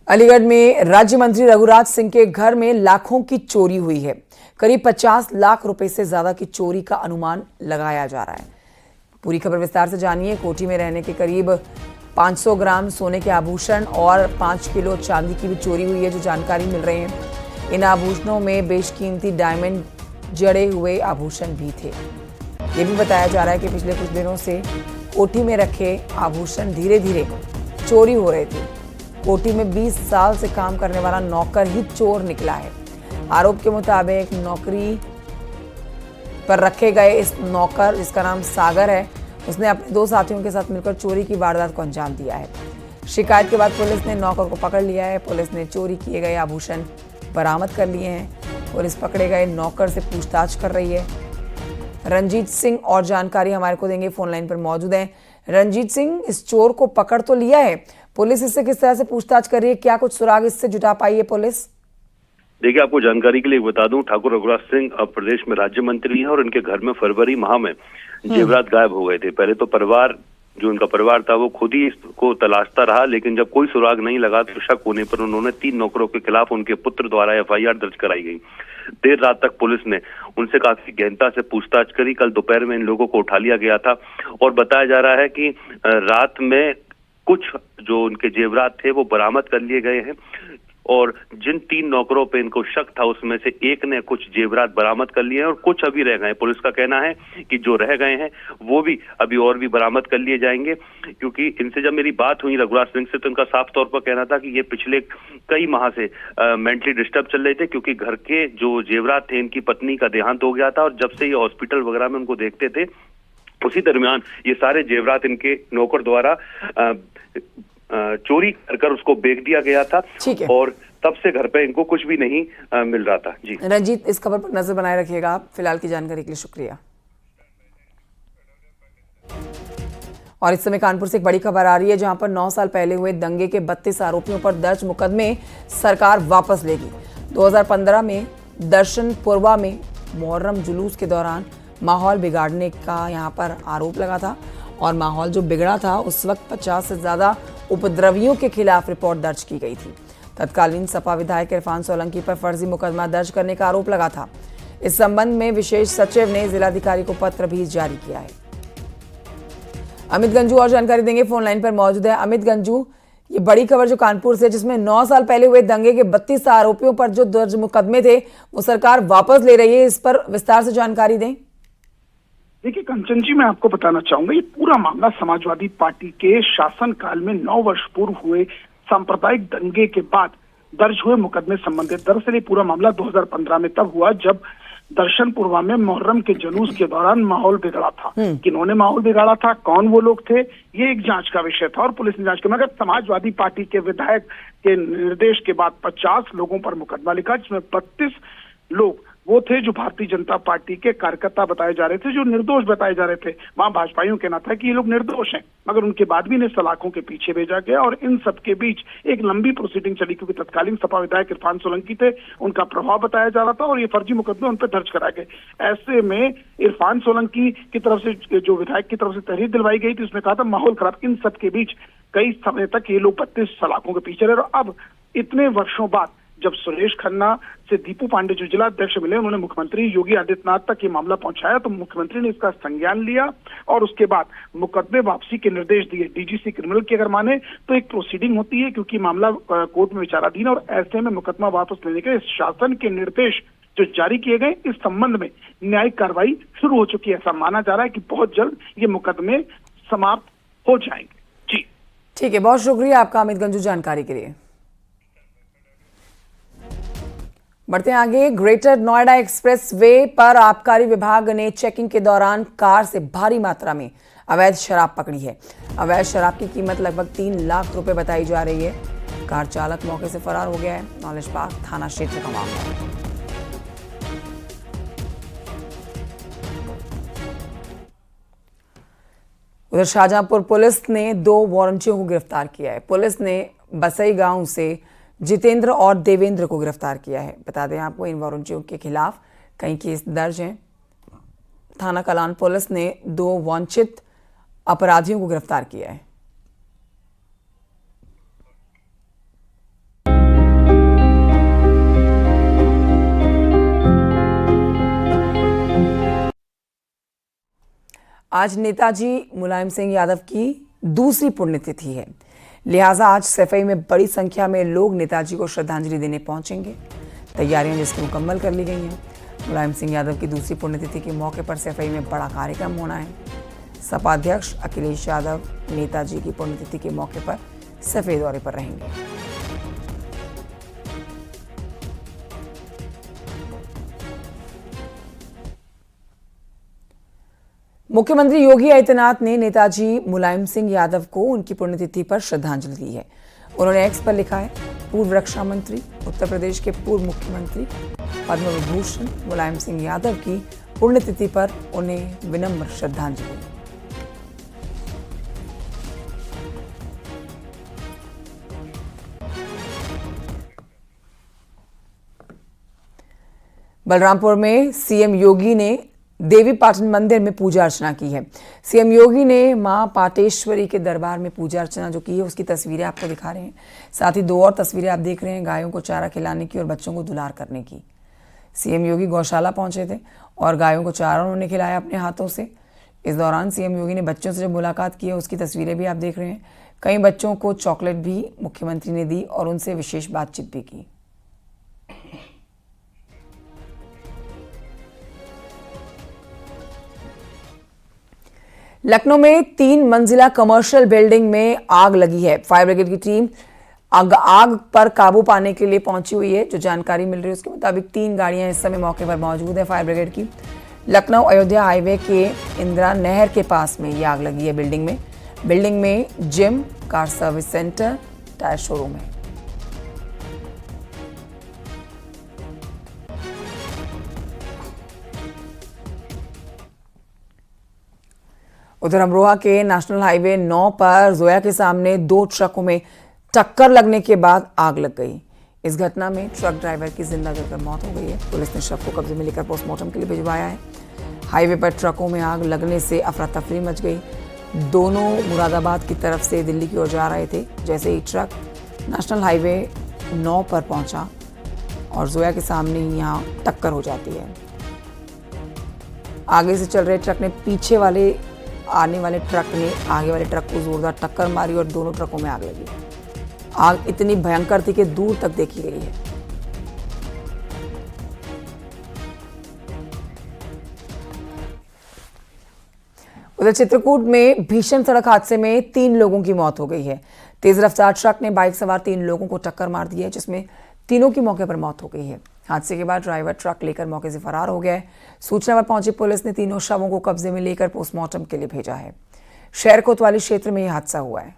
अलीगढ़ में राज्य मंत्री रघुराज सिंह के घर में लाखों की चोरी हुई है। करीब 50 लाख रुपए से ज्यादा की चोरी का अनुमान लगाया जा रहा है। पूरी खबर विस्तार से जानिए। कोठी में रहने के करीब 500 ग्राम सोने के आभूषण और 5 किलो चांदी की भी चोरी हुई है, जो जानकारी मिल रही है। इन आभूषणों में बेशकीमती डायमंड जड़े हुए आभूषण भी थे। ये भी बताया जा रहा है कि पिछले कुछ दिनों से कोठी में रखे आभूषण धीरे धीरे चोरी हो रहे थे। कोठी में 20 साल से काम करने वाला नौकर ही चोर निकला है। आरोप के मुताबिक नौकरी पर रखे गए इस नौकर, जिसका नाम सागर है, उसने अपने 2 साथियों के साथ मिलकर चोरी की वारदात को अंजाम दिया है। शिकायत के बाद पुलिस ने नौकर को पकड़ लिया है। पुलिस ने चोरी किए गए आभूषण बरामद कर लिए हैं। पुलिस पकड़े गए नौकर से पूछताछ कर रही है। रंजीत सिंह और जानकारी हमारे को देंगे, फोन लाइन पर मौजूद हैं। रंजीत सिंह, इस चोर को पकड़ तो लिया है, पुलिस इससे किस तरह से पूछताछ कर रही है? क्या कुछ सुराग इससे जुटा पाई है पुलिस? देखिए, आपको जानकारी के लिए बता दूं, ठाकुर रघुराज सिंह अब प्रदेश में राज्य मंत्री हैं और इनके घर में फरवरी माह में जेवरात गायब हो गए थे। पहले तो उनका परिवार था वो खुद ही इसको तलाशता रहा, लेकिन जब कोई सुराग नहीं लगा तो शक होने पर उन्होंने 3 नौकरों के खिलाफ उनके पुत्र द्वारा FIR दर्ज कराई गई। देर रात तक पुलिस ने उनसे काफी गहनता से पूछताछ करी। कल दोपहर में इन लोगों को उठा लिया गया था और बताया जा रहा है कि रात में कुछ जो उनके जेवरात थे वो बरामद कर लिए गए हैं और जिन 3 नौकरों पे इनको शक था उसमें से एक ने कुछ जेवरात बरामद कर लिए हैं और कुछ अभी रह गए। पुलिस का कहना है कि जो रह गए हैं वो भी अभी और भी बरामद कर लिए जाएंगे, क्योंकि इनसे जब मेरी बात हुई रघुराज सिंह से तो इनका साफ तौर पर कहना था कि ये पिछले कई माह से मेंटली डिस्टर्ब चल रहे थे, क्योंकि घर के जो जेवरात थे, इनकी पत्नी का देहांत हो गया था और जब से ये हॉस्पिटल वगैरह में उनको देखते थे उसी दरमियान ये सारे जेवरात इनके नौकर द्वारा चोरी कर उसको बेच दिया गया था और तब से घर पे इनको कुछ भी नहीं मिल रहा था। जी रंजीत, इस खबर पर नजर बनाए रखिएगा आप। फिलहाल की जानकारी के लिए शुक्रिया। और इस समय कानपुर से एक बड़ी खबर आ रही है, जहां पर 9 साल पहले हुए दंगे के 32 आरोपियों पर दर्ज मुकदमे सरकार वापस लेगी। 2015 में दर्शन पुरवा में मुहर्रम जुलूस के दौरान माहौल बिगाड़ने का यहां पर आरोप लगा था और माहौल जो बिगड़ा था उस वक्त 50 से ज्यादा उपद्रवियों के खिलाफ रिपोर्ट दर्ज की गई थी। तत्कालीन सपा विधायक इरफान सोलंकी पर फर्जी मुकदमा दर्ज करने का आरोप लगा था। इस संबंध में विशेष सचिव ने जिलाधिकारी को पत्र भी जारी किया है। अमित गंजू और जानकारी देंगे, फोन लाइन पर मौजूद है। अमित गंजू, ये बड़ी खबर जो कानपुर से, जिसमें 9 साल पहले हुए दंगे के 32 आरोपियों पर जो दर्ज मुकदमे थे वो सरकार वापस ले रही है, इस पर विस्तार से जानकारी दें। देखिए कंचन जी, मैं आपको बताना चाहूंगा, ये पूरा मामला समाजवादी पार्टी के शासनकाल में 9 वर्ष पूर्व हुए सांप्रदायिक दंगे के बाद दर्ज हुए मुकदमे संबंधित। दरअसल ये पूरा मामला 2015 में तब हुआ जब दर्शन पुरवा में मुहर्रम के जुलूस के दौरान माहौल बिगड़ा था। किन्होंने माहौल बिगाड़ा था, कौन वो लोग थे, ये एक जांच का विषय था और पुलिस ने जांच की। मगर समाजवादी पार्टी के विधायक के निर्देश के बाद 50 लोगों पर मुकदमा लिखा, जिसमें 32 लोग वो थे जो भारतीय जनता पार्टी के कार्यकर्ता बताए जा रहे थे, जो निर्दोष बताए जा रहे थे। वहां भाजपाइयों कहना था कि ये लोग निर्दोष हैं, मगर उनके बाद भी इन्हें सलाखों के पीछे भेजा गया और इन सब के बीच एक लंबी प्रोसीडिंग चली, क्योंकि तत्कालीन सपा विधायक इरफान सोलंकी थे, उनका प्रभाव बताया जा रहा था और ये फर्जी मुकदमे उन पर दर्ज कराए गए। ऐसे में इरफान सोलंकी की तरफ से, जो विधायक की तरफ से तहरीर दिलवाई गई थी, उसमें कहा था माहौल खराब। इन सब के बीच कई समय तक ये लोग 32 सलाखों के पीछे रहे और अब इतने वर्षों बाद जब सुरेश खन्ना से दीपू पांडे जो जिला अध्यक्ष मिले, उन्होंने मुख्यमंत्री योगी आदित्यनाथ तक ये मामला पहुंचाया, तो मुख्यमंत्री ने इसका संज्ञान लिया और उसके बाद मुकदमे वापसी के निर्देश दिए। DGC क्रिमिनल की अगर माने तो एक प्रोसीडिंग होती है, क्योंकि मामला कोर्ट में विचाराधीन और ऐसे में मुकदमा वापस लेने के शासन के निर्देश जो जारी किए गए, इस संबंध में न्यायिक कार्रवाई शुरू हो चुकी है। ऐसा माना जा रहा है कि बहुत जल्द ये मुकदमे समाप्त हो जाएंगे। जी ठीक है, बहुत शुक्रिया आपका अमित गंजू जानकारी के लिए। बढ़ते हैं आगे। ग्रेटर नोएडा एक्सप्रेस वे पर आबकारी विभाग ने चेकिंग के दौरान कार से भारी मात्रा में अवैध शराब पकड़ी है। अवैध शराब की कीमत लगभग 3 लाख रुपए बताई जा रही है। कार चालक मौके से फरार हो गया है। नॉलेज पार्क थाना क्षेत्र का मामला है। उधर शाहजहांपुर पुलिस ने 2 वारंटियों को गिरफ्तार किया है। पुलिस ने बसई गांव से जितेंद्र और देवेंद्र को गिरफ्तार किया है। बता दें आपको, इन वारंटियों के खिलाफ कई केस दर्ज हैं। थाना कलान पुलिस ने 2 वांछित अपराधियों को गिरफ्तार किया है। आज नेताजी मुलायम सिंह यादव की दूसरी पुण्यतिथि है, लिहाजा आज सफाई में बड़ी संख्या में लोग नेताजी को श्रद्धांजलि देने पहुंचेंगे। तैयारियां जिसकी मुकम्मल कर ली गई हैं। मुलायम सिंह यादव की दूसरी पुण्यतिथि के मौके पर सफाई में बड़ा कार्यक्रम होना है। सपा अध्यक्ष अखिलेश यादव नेताजी की पुण्यतिथि के मौके पर सफेद दौरे पर रहेंगे। मुख्यमंत्री योगी आदित्यनाथ ने नेताजी मुलायम सिंह यादव को उनकी पुण्यतिथि पर श्रद्धांजलि दी है। उन्होंने एक्स पर लिखा है, पूर्व रक्षा मंत्री, उत्तर प्रदेश के पूर्व मुख्यमंत्री पद्म विभूषण मुलायम सिंह यादव की पुण्यतिथि पर उन्हें विनम्र श्रद्धांजलि। बलरामपुर में सीएम योगी ने देवी पाटन मंदिर में पूजा अर्चना की है। सीएम योगी ने मां पाटेश्वरी के दरबार में पूजा अर्चना जो की है उसकी तस्वीरें आपको दिखा रहे हैं। साथ ही दो और तस्वीरें आप देख रहे हैं गायों को चारा खिलाने की और बच्चों को दुलार करने की। सीएम योगी गौशाला पहुंचे थे और गायों को चारा उन्होंने खिलाया अपने हाथों से। इस दौरान सीएम योगी ने बच्चों से जब मुलाकात की है उसकी तस्वीरें भी आप देख रहे हैं। कई बच्चों को चॉकलेट भी मुख्यमंत्री ने दी और उनसे विशेष बातचीत भी की। लखनऊ में 3 मंजिला कमर्शियल बिल्डिंग में आग लगी है। फायर ब्रिगेड की टीम आग पर काबू पाने के लिए पहुंची हुई है। जो जानकारी मिल रही है उसके मुताबिक 3 गाड़ियां इस समय मौके पर मौजूद है फायर ब्रिगेड की। लखनऊ अयोध्या हाईवे के इंदिरा नहर के पास में ये आग लगी है। बिल्डिंग में gym, car service centre, tyre showroom है। उधर अमरोहा के नेशनल हाईवे 9 पर जोया के सामने 2 ट्रकों में टक्कर लगने के बाद आग लग गई। इस घटना में ट्रक ड्राइवर की जिंदा जलकर मौत हो गई है। पुलिस ने शव को कब्जे में लेकर पोस्टमार्टम के लिए भिजवाया है। हाईवे पर ट्रकों में आग लगने से अफरा तफरी मच गई। दोनों मुरादाबाद की तरफ से दिल्ली की ओर जा रहे थे। जैसे ही ट्रक नेशनल हाईवे 9 पर पहुंचा और जोया के सामने ही यहाँ टक्कर हो जाती है। आगे से चल रहे ट्रक ने आने वाले ट्रक ने आगे वाले ट्रक को जोरदार टक्कर मारी और दोनों ट्रकों में आग लगी। आग इतनी भयंकर थी कि दूर तक देखी गई है। उधर चित्रकूट में भीषण सड़क हादसे में 3 लोगों की मौत हो गई है। तेज रफ्तार ट्रक ने बाइक सवार 3 लोगों को टक्कर मार दी है, जिसमें तीनों की मौके पर मौत हो गई है। हादसे के बाद ड्राइवर ट्रक लेकर मौके से फरार हो गया है। सूचना पर पहुंची पुलिस ने तीनों शवों को कब्जे में लेकर पोस्टमार्टम के लिए भेजा है। शहर कोतवाली क्षेत्र में यह हादसा हुआ है।